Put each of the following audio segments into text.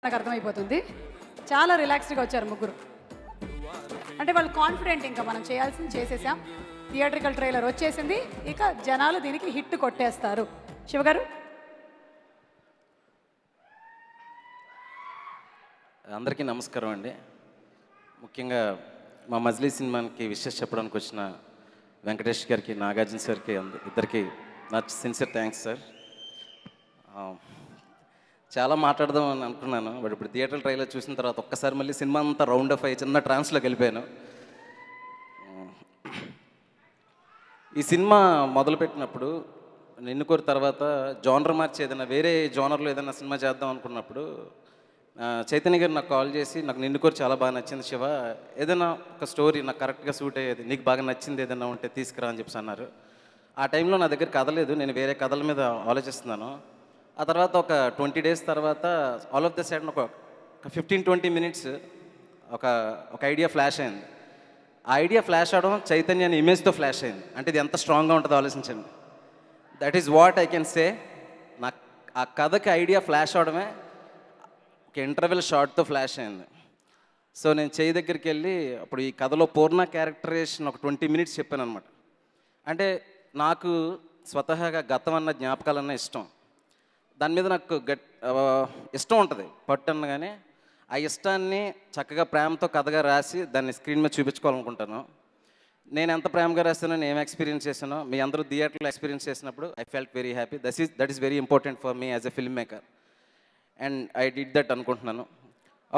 నాకు అర్థమైపోతుంది. చాలా రిలాక్స్డ్గా వచ్చారు ముగ్గురు. అంటే వాళ్ళు కాన్ఫిడెంట్, ఇంకా మనం చేయాల్సింది చేసేసాం, థియేట్రికల్ ట్రైలర్ వచ్చేసింది, ఇక జనాలు దీనికి హిట్ కొట్టేస్తారు. శివగారు, అందరికీ నమస్కారం అండి. ముఖ్యంగా మా మజిలీ సినిమాకి విషెస్ చెప్పడానికి వచ్చిన వెంకటేష్ గారికి, నాగార్జున సార్కి, ఇద్దరికి నా సిన్సియర్ థ్యాంక్స్ సార్. చాలా మాట్లాడదామని అనుకున్నాను, బట్ ఇప్పుడు థియేటర్ ట్రైలర్ చూసిన తర్వాత ఒక్కసారి మళ్ళీ సినిమా అంతా రౌండ్ అప్ అయ్యి చిన్న ట్రాన్స్లోకి వెళ్ళిపోయాను. ఈ సినిమా మొదలుపెట్టినప్పుడు నిన్ను కోరి తర్వాత జోనర్ మార్చి ఏదైనా వేరే జోనర్లో ఏదైనా సినిమా చేద్దాం అనుకున్నప్పుడు చైతన్య గారు నాకు కాల్ చేసి, నాకు నిన్ను కోరి చాలా బాగా నచ్చింది శివ, ఏదైనా ఒక స్టోరీ నాకు కరెక్ట్గా సూట్ అయ్యేది, నీకు బాగా నచ్చింది ఏదైనా ఉంటే తీసుకురా అని చెప్పి అన్నారు. ఆ టైంలో నా దగ్గర కథ లేదు, నేను వేరే కథల మీద ఆలోచిస్తున్నాను. ఆ తర్వాత ఒక 20 days తర్వాత ఆల్ ఆఫ్ ద సడన్ ఒక 15-20 minutes ఒక ఐడియా ఫ్లాష్ అయింది. ఆ ఐడియా ఫ్లాష్ అవడం చైతన్య అనే ఇమేజ్తో ఫ్లాష్ అయింది. అంటే ఇది ఎంత స్ట్రాంగ్గా ఉంటుందో ఆలోచించండి. That is what I can say. నాకు ఆ కథకి ఐడియా ఫ్లాష్ అవడమే ఒక ఇంటర్వెల్ షార్ట్తో ఫ్లాష్ అయింది. సో నేను చేయి దగ్గరికి వెళ్ళి అప్పుడు ఈ కథలో పూర్ణ క్యారెక్టరేషన్ ఒక 20 minutes చెప్పాను అనమాట. అంటే నాకు స్వతహాగా గతం అన్న జ్ఞాపకాలన్న ఇష్టం, దాని మీద నాకు ఇష్టం ఉంటుంది, పట్టు అనగానే ఆ ఇష్టాన్ని చక్కగా ప్రేమతో కథగా రాసి దాన్ని స్క్రీన్ మీద చూపించుకోవాలనుకుంటాను. నేను ఎంత ప్రేమగా రాస్తానో, నేను ఏం ఎక్స్పీరియన్స్ చేశానో, మీ అందరూ థియేటర్లో ఎక్స్పీరియన్స్ చేసినప్పుడు I felt very happy. That is very important for me as a film maker, and I did that అనుకుంటున్నాను.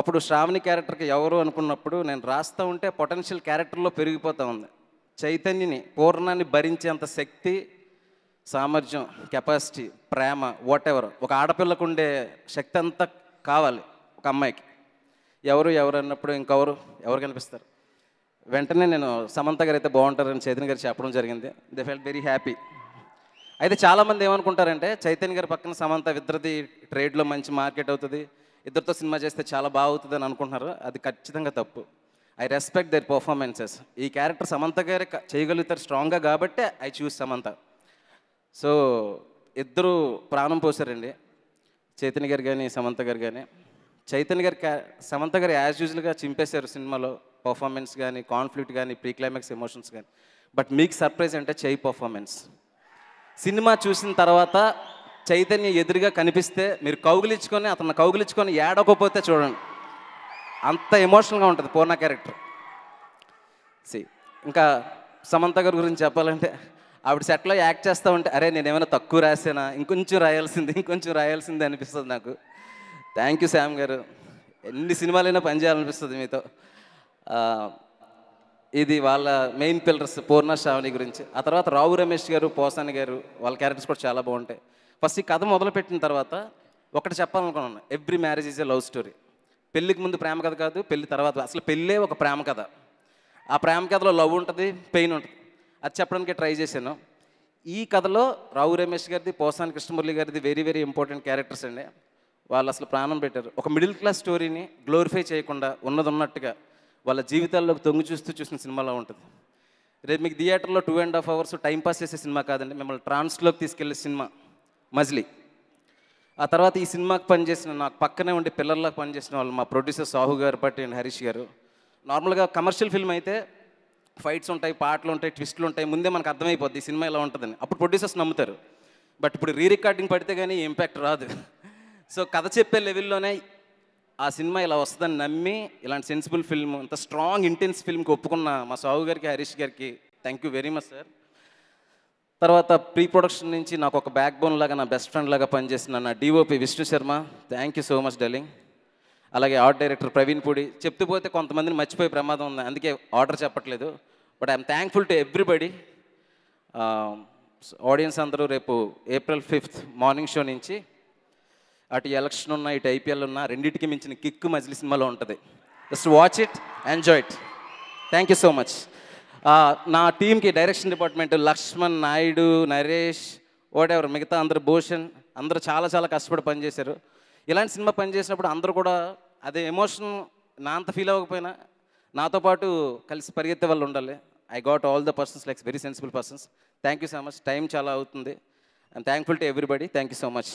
అప్పుడు శ్రావణి క్యారెక్టర్కి ఎవరు అనుకున్నప్పుడు నేను రాస్తూ ఉంటే పొటెన్షియల్ క్యారెక్టర్లో పెరిగిపోతూ ఉంది. చైతన్యని, పూర్ణాన్ని భరించేంత శక్తి, సామర్థ్యం, కెపాసిటీ, ప్రేమ, వాట్ ఎవర్ ఒక ఆడపిల్లకు ఉండే శక్తి అంతా కావాలి ఒక అమ్మాయికి. ఎవరు అన్నప్పుడు ఎవరు కనిపిస్తారు? వెంటనే నేను సమంత గారు అయితే బాగుంటారని చైతన్య గారు చెప్పడం జరిగింది. They felt very happy. అయితే చాలామంది ఏమనుకుంటారంటే చైతన్య గారి పక్కన సమంత, ఇద్దరిది ట్రేడ్లో మంచి మార్కెట్ అవుతుంది, ఇద్దరితో సినిమా చేస్తే చాలా బాగా అవుతుంది అని అనుకుంటున్నారు. అది ఖచ్చితంగా తప్పు. I respect their performances. ఈ క్యారెక్టర్ సమంత గారు చేయగలుగుతారు స్ట్రాంగ్గా కాబట్టి ఐ చూస్ సమంత. సో ఇద్దరు ప్రాణం పోసారండి, చైతన్య గారు కానీ సమంత గారు కానీ. చైతన్య గారు సమంత గారు యాజ్ యూజువల్గా చింపేశారు సినిమాలో, పర్ఫార్మెన్స్ కానీ, కాన్ఫ్లిక్ట్ కానీ, ప్రీ క్లైమాక్స్ ఎమోషన్స్ కానీ. బట్ మీకు సర్ప్రైజ్ అంటే చెయ్యి పర్ఫార్మెన్స్. సినిమా చూసిన తర్వాత చైతన్య ఎదురుగా కనిపిస్తే మీరు అతను కౌగిలించుకొని ఏడకపోతే చూడండి, అంత ఎమోషనల్గా ఉంటుంది పూర్ణ క్యారెక్టర్. ఇంకా సమంత గారి గురించి చెప్పాలంటే ఆవిడ సెట్లో యాక్ట్ చేస్తూ ఉంటే అరే నేను ఏమైనా తక్కువ రాసానా, ఇంకొంచెం రాయాల్సింది అనిపిస్తుంది నాకు. థ్యాంక్ యూ శామ్ గారు, ఎన్ని సినిమాలైనా పనిచేయాలనిపిస్తుంది మీతో. ఇది వాళ్ళ మెయిన్ పిల్లర్స్ పూర్ణ, శ్రావణి గురించి. ఆ తర్వాత రావు రమేష్ గారు, పోసాని గారు, వాళ్ళ క్యారెక్టర్స్ కూడా చాలా బాగుంటాయి. ఫస్ట్ ఈ కథ మొదలుపెట్టిన తర్వాత ఒకటి చెప్పాలనుకున్నాను, every marriage is a love story. పెళ్ళికి ముందు ప్రేమ కథ కాదు, పెళ్ళి తర్వాత అసలు పెళ్ళే ఒక ప్రేమ కథ. ఆ ప్రేమ కథలో లవ్ ఉంటుంది, పెయిన్ ఉంటుంది, అది చెప్పడానికి ట్రై చేశాను. ఈ కథలో రావు రమేష్ గారిది, పోసాని కృష్ణమురళి గారిది వెరీ వెరీ ఇంపార్టెంట్ క్యారెక్టర్స్ అండి. వాళ్ళు అసలు ప్రాణం పెట్టారు. ఒక మిడిల్ క్లాస్ స్టోరీని గ్లోరిఫై చేయకుండా ఉన్నట్టుగా వాళ్ళ జీవితాల్లోకి తొంగి చూసిన సినిమాలో ఉంటుంది. రేపు మీకు థియేటర్లో 2.5 hours టైంపాస్ చేసే సినిమా కాదండి, మిమ్మల్ని ట్రాన్స్లోకి తీసుకెళ్లే సినిమా మజిలీ. ఆ తర్వాత ఈ సినిమాకి పనిచేసిన, నాకు పక్కనే ఉండి పిల్లర్లకు పనిచేసిన వాళ్ళు మా ప్రొడ్యూసర్ సాహు గారు, పట్టి అండ్ హరీష్ గారు. నార్మల్గా కమర్షియల్ ఫిల్మ్ అయితే ఫైట్స్ ఉంటాయి, పాటలు ఉంటాయి, ట్విస్టులు ఉంటాయి, ముందే మనకు అర్థమైపోద్ది ఈ సినిమా ఇలా ఉంటుందని, అప్పుడు ప్రొడ్యూసర్స్ నమ్ముతారు. బట్ ఇప్పుడు రికార్డింగ్ పడితే కానీ ఇంపాక్ట్ రాదు. సో కథ చెప్పే లెవెల్లోనే ఆ సినిమా ఇలా వస్తుందని నమ్మి ఇలాంటి సెన్సిబుల్ ఫిల్మ్, ఇంత స్ట్రాంగ్ ఇంటెన్స్ ఫిల్మ్కి ఒప్పుకున్న మా సాహు గారికి, హరీష్ గారికి thank you very much sir. తర్వాత ప్రీ ప్రొడక్షన్ నుంచి నాకు ఒక బ్యాక్ బోన్ లాగా, నా బెస్ట్ ఫ్రెండ్ లాగా పనిచేసిన నా DOP Vishnu Sharma, thank you so much darling. అలాగే ఆర్ట్ డైరెక్టర్ ప్రవీణ్ పూడి. చెప్తూ పోతే కొంతమందిని మర్చిపోయే ప్రమాదం ఉంది, అందుకే ఆర్డర్ చెప్పట్లేదు. But I'm thankful to everybody. Audience అందరూ రేపు April 5th మార్నింగ్ షో నుంచి అటు ఎలక్షన్ ఉన్నా, ఇటు IPL ఉన్నా, రెండింటికి మించిన కిక్ మజిలీ సినిమాలో ఉంటుంది. Just watch it, enjoy it. Thank you so much. నా టీంకి, direction department, Lakshman, Naidu, Naresh, whatever, మిగతా అందరూ, భూషణ్, అందరూ చాలా చాలా కష్టపడి పనిచేశారు. ఇలాంటి సినిమా పనిచేసినప్పుడు అందరూ కూడా అదే ఎమోషన్ నా అంత ఫీల్ అవ్వకపోయినా నాతో పాటు కలిసి పరిగెత్తే వాళ్ళు ఉండాలి. I got all the persons like very sensible persons. Thank you so much. Time చాలా అవుతుంది. I'm thankful to everybody. Thank you so much.